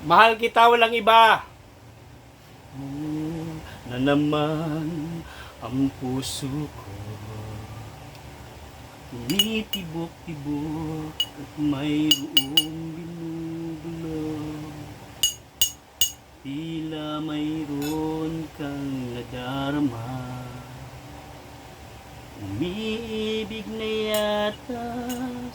Mahal kita, walang iba. Na naman ang puso ko, tumitibok-tibok at mayroong binubulong. Tila mayroon kang nadarama, umiibig na yata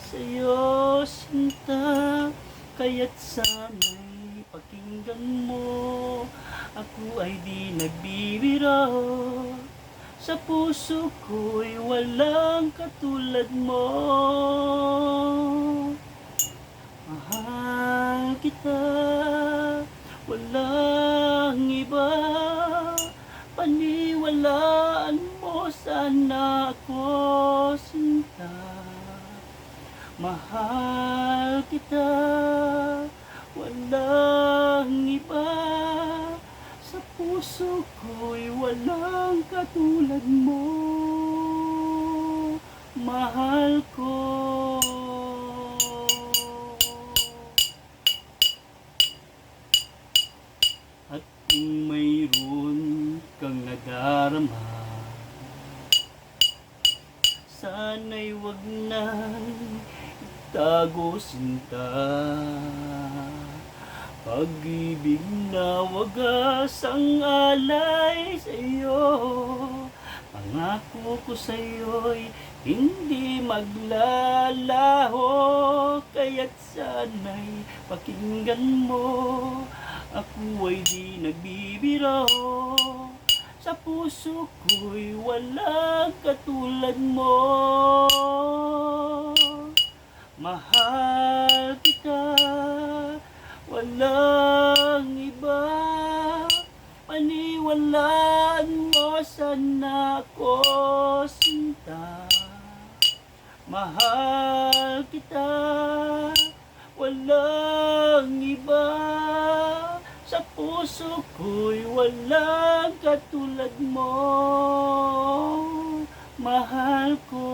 sa'yo sinta. Kaya't sana'y pakinggan mo, ako ay di nagbibiro. Sa puso ko'y walang katulad mo. Mahal kita, walang iba. Paniwalaan mo sana ako sinta. Mahal kita, walang iba. Sa puso ko'y walang katulad mo. Mahal ko. At kung mayroon kang nadarama, sana'y wag nang itago sinta. Pag-ibig na wagas ang alay sa'yo, pangako ko sa'yo'y hindi maglalaho. Kaya't sana'y pakinggan mo, ako ay di nagbibiro. Sa puso ko'y walang katulad mo. Mahal kita, walang iba. Paniwalaan mo sana ako sinta. Mahal kita, walang iba. Sa puso ko'y walang katulad mo. Mahal ko.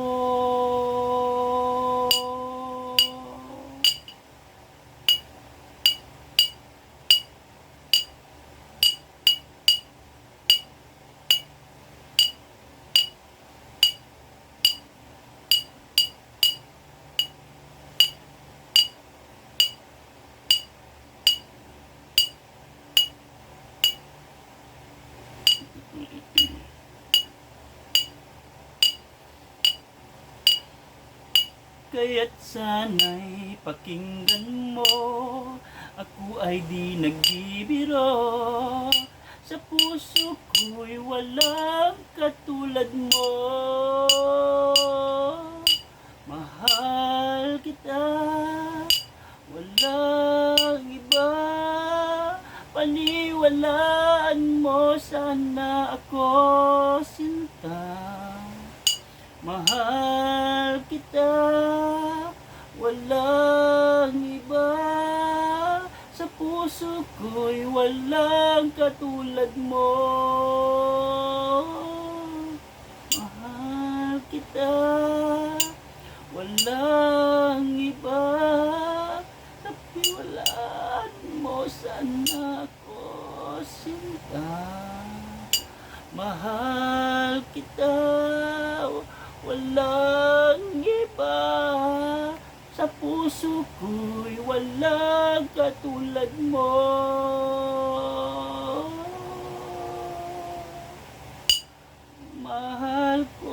Kaya't sana'y pakinggan mo, ako ay di nagbibiro. Sa puso ko'y walang katulad mo. Mahal kita, walang iba. Paniwalaan mo sana ako sinta. Mahal kita, walang iba. Sa puso ko'y walang katulad mo. Mahal kita, walang iba. Sa piwalaan mo sana ako sinta. Mahal kita, walang iba. Sa puso ko'y walang katulad mo. Mahal ko.